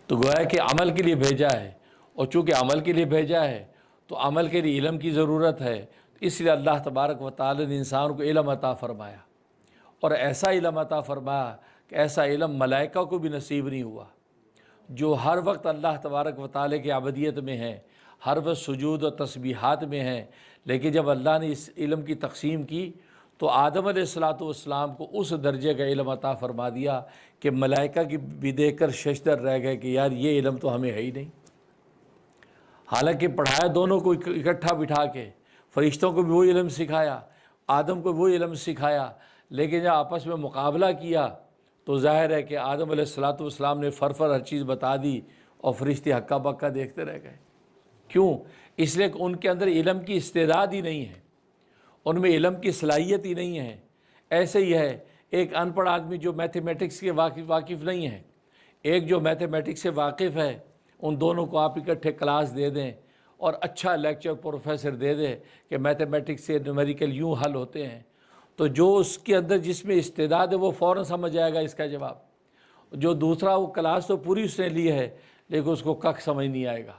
تو گویا کہ عمل کے لیے بھیجا ہے، اور چونکہ عمل کے لیے بھیجا ہے تو عمل کے لیے علم کی ضرورت ہے، اس لیے اللہ تبارک و تعالی نے انسان کو علم عطا فرمایا، اور ایسا علم عطا فرمایا کہ ایسا علم ملائکہ کو بھی نصیب نہیں ہوا، جو ہر وقت اللہ تبارک و تعالی کی عبودیت میں ہیں، ہر وقت سجود و تسبیحات میں ہیں، لیکن جب اللہ نے اس علم کی تقسیم کی تو آدم علیہ السلام کو اس درجے کا علم عطا فرما دیا کہ ملائکہ کی بھی دیکھ کر ششدر رہ گئے کہ یار یہ علم تو ہمیں ہے ہی نہیں۔ حالانکہ پڑھایا دونوں کو اکٹھا بٹھا کے، فرشتوں کو بھی وہ علم سکھایا، آدم کو وہ علم سکھایا، لیکن جب آپس میں مقابلہ کیا تو ظاہر ہے کہ آدم علیہ السلام نے فر ہر چیز بتا دی، اور فرشتے ہکا بکا دیکھتے رہ گئے۔ کیوں؟ اس لیے کہ ان کے اندر علم کی استعداد ہی نہیں ہے، ان میں علم کی صلاحیت ہی نہیں ہے۔ ایسے ہی ہے ایک ان پڑھ آدمی جو میتھمیٹکس کے واقف نہیں ہے، ایک جو میتھمیٹکس سے واقف ہے، ان دونوں کو آپ اکٹھے کلاس دے دیں اور اچھا لیکچر پروفیسر دے دیں کہ میتھمیٹکس سے نومیریکل یوں حل ہوتے ہیں، تو جو اس کے اندر جس میں استعداد ہے وہ فوراً سمجھ جائے گا اس کا جواب۔ جو دوسرا وہ کلاس تو پوری اس نے لی ہے لیکن اس کو کخ سمجھ نہیں آئے گا،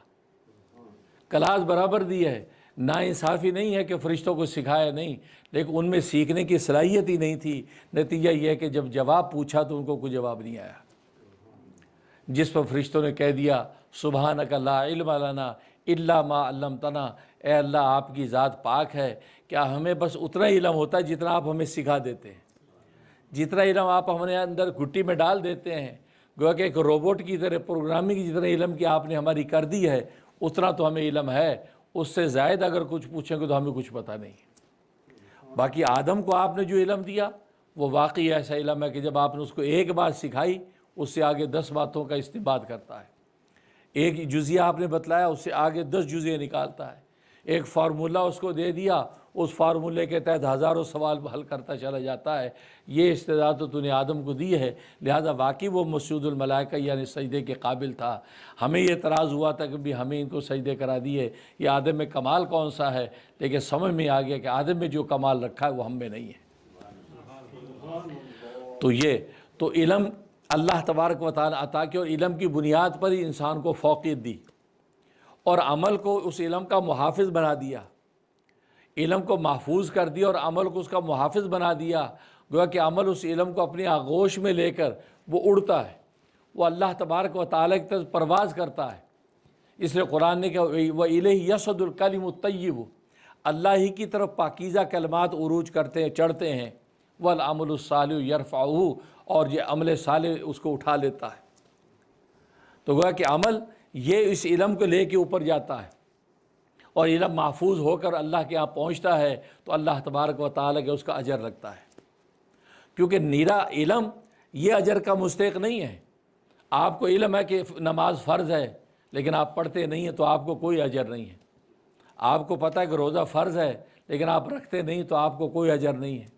کلاس برابر دی ہے، ناانصافی نہیں ہے کہ فرشتوں کو سکھایا نہیں، لیکن ان میں سیکھنے کی صلاحیت ہی نہیں تھی۔ نتیجہ یہ ہے کہ جب جواب پوچھا تو ان کو کوئی جواب نہیں آیا، جس پر فرشتوں نے کہہ دیا سبحانک لا علم لنا الا ما علمتنا، اے اللہ آپ کی ذات پاک ہے، کیا ہمیں بس اتنا ہی علم ہوتا ہے جتنا آپ ہمیں سکھا دیتے ہیں، جتنا علم آپ ہمارے اندر گھٹی میں ڈال دیتے ہیں، گویا کہ ایک روبوٹ کی طرح پروگرامنگ کی جتنا علم کی آپ نے ہماری کر دی ہے اتنا تو ہمیں علم ہے، اس سے زائد اگر کچھ پوچھیں گے تو ہمیں کچھ پتہ نہیں۔ باقی آدم کو آپ نے جو علم دیا وہ واقعی ایسا علم ہے کہ جب آپ نے اس کو ایک بات سکھائی اس سے آگے 10 باتوں کا استنباط کرتا ہے، ایک جزیہ آپ نے بتلایا اس سے آگے 10 جزیے نکالتا ہے، ایک فارمولہ اس کو دے دیا اس فارمولے کے تحت ہزاروں سوال حل کرتا چلا جاتا ہے۔ یہ استعداد تو نے آدم کو دی ہے، لہذا واقعی وہ مسجود الملائکہ یعنی سجدے کے قابل تھا۔ ہمیں یہ اعتراض ہوا تھا کہ بھی ہمیں ان کو سجدے کرا دیے، یہ آدم میں کمال کون سا ہے، لیکن سمجھ میں آ گیا کہ آدم میں جو کمال رکھا ہے وہ ہم میں نہیں ہے۔ تو یہ تو علم اللہ تبارک و تعالی عطا کیا، اور علم کی بنیاد پر ہی انسان کو فوقیت دی، اور عمل کو اس علم کا محافظ بنا دیا، علم کو محفوظ کر دیا اور عمل کو اس کا محافظ بنا دیا۔ گویا کہ عمل اس علم کو اپنی آغوش میں لے کر وہ اڑتا ہے، وہ اللہ تبارک و تعالیٰ کی طرف پرواز کرتا ہے۔ اس لیے قرآن نے کہا وَإِلَيْهِ يَصْعَدُ الْكَلِمُ الطَّيِّبُ، اللہ ہی کی طرف پاکیزہ کلمات عروج کرتے ہیں، چڑھتے ہیں، وَالْعَمَلُ الصَّالِحُ يَرْفَعُهُ، اور یہ عمل صالح اس کو اٹھا لیتا ہے۔ تو گویا کہ عمل یہ اس علم کو لے کے اوپر جاتا ہے، اور علم محفوظ ہو کر اللہ کے یہاں پہنچتا ہے تو اللہ تبارک و تعالیٰ کے اس کا اجر رکھتا ہے، کیونکہ نیرا علم یہ اجر کا مستحق نہیں ہے۔ آپ کو علم ہے کہ نماز فرض ہے لیکن آپ پڑھتے نہیں ہیں تو آپ کو کوئی اجر نہیں ہے۔ آپ کو پتہ ہے کہ روزہ فرض ہے لیکن آپ رکھتے نہیں تو آپ کو کوئی اجر نہیں ہے۔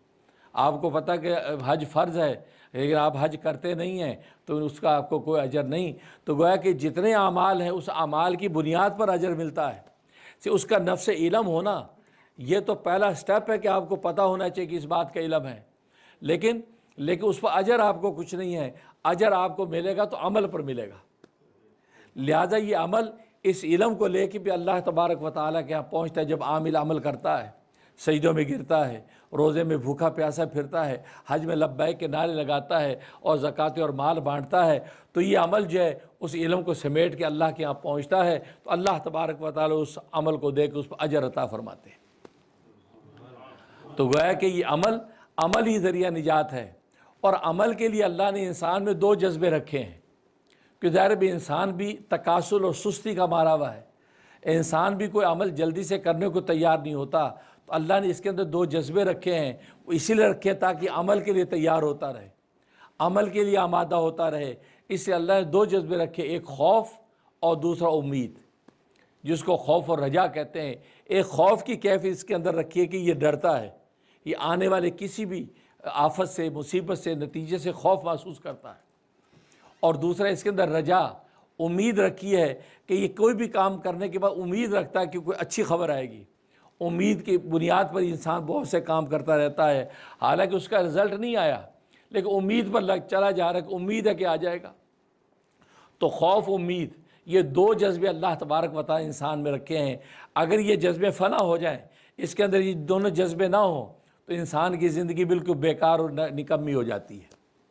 آپ کو پتہ ہے کہ حج فرض ہے لیکن آپ حج کرتے نہیں ہیں تو اس کا آپ کو کوئی اجر نہیں۔ تو گویا کہ جتنے اعمال ہیں اس اعمال کی بنیاد پر اجر ملتا ہے۔ اس کا نفس علم ہونا یہ تو پہلا سٹیپ ہے کہ آپ کو پتہ ہونا چاہیے کہ اس بات کا علم ہے، لیکن اس پر اجر آپ کو کچھ نہیں ہے۔ اجر آپ کو ملے گا تو عمل پر ملے گا، لہذا یہ عمل اس علم کو لے کے بھی اللہ تبارک و تعالیٰ کے یہاں پہنچتا ہے۔ جب عامل عمل کرتا ہے، سجدوں میں گرتا ہے، روزے میں بھوکا پیاسا پھرتا ہے، حج میں لبیک کے نعرے لگاتا ہے اور زکوٰۃ اور مال بانٹتا ہے، تو یہ عمل جو ہے اس علم کو سمیٹ کے اللہ کے یہاں پہنچتا ہے، تو اللہ تبارک و تعالیٰ اس عمل کو دے کے اس پر اجر عطا فرماتے ہیں۔ تو گویا کہ یہ عمل ہی ذریعہ نجات ہے، اور عمل کے لیے اللہ نے انسان میں 2 جذبے رکھے ہیں، کہ ظاہر بھی انسان بھی تکاسل اور سستی کا مارا ہوا ہے، انسان بھی کوئی عمل جلدی سے کرنے کو تیار نہیں ہوتا، تو اللہ نے اس کے اندر 2 جذبے رکھے ہیں، وہ اسی لیے رکھے تاکہ عمل کے لیے تیار ہوتا رہے، عمل کے لیے آمادہ ہوتا رہے۔ اس سے اللہ نے 2 جذبے رکھے، ایک خوف اور دوسرا امید، جس کو خوف اور رجا کہتے ہیں۔ ایک خوف کی کیفیت اس کے اندر رکھی ہے کہ یہ ڈرتا ہے، یہ آنے والے کسی بھی آفت سے، مصیبت سے، نتیجے سے خوف محسوس کرتا ہے، اور دوسرا اس کے اندر رجا، امید رکھی ہے کہ یہ کوئی بھی کام کرنے کے بعد امید رکھتا ہے کہ کوئی اچھی خبر آئے گی۔ امید کی بنیاد پر انسان بہت سے کام کرتا رہتا ہے، حالانکہ اس کا رزلٹ نہیں آیا لیکن امید پر چلا جا رہا ہے کہ امید ہے کہ آ جائے گا۔ تو خوف امید یہ دو جذبے اللہ تبارک و تعالی انسان میں رکھے ہیں. اگر یہ جذبے فنا ہو جائیں، اس کے اندر یہ دونوں جذبے نہ ہوں، تو انسان کی زندگی بالکل بیکار اور نکمی ہو جاتی ہے.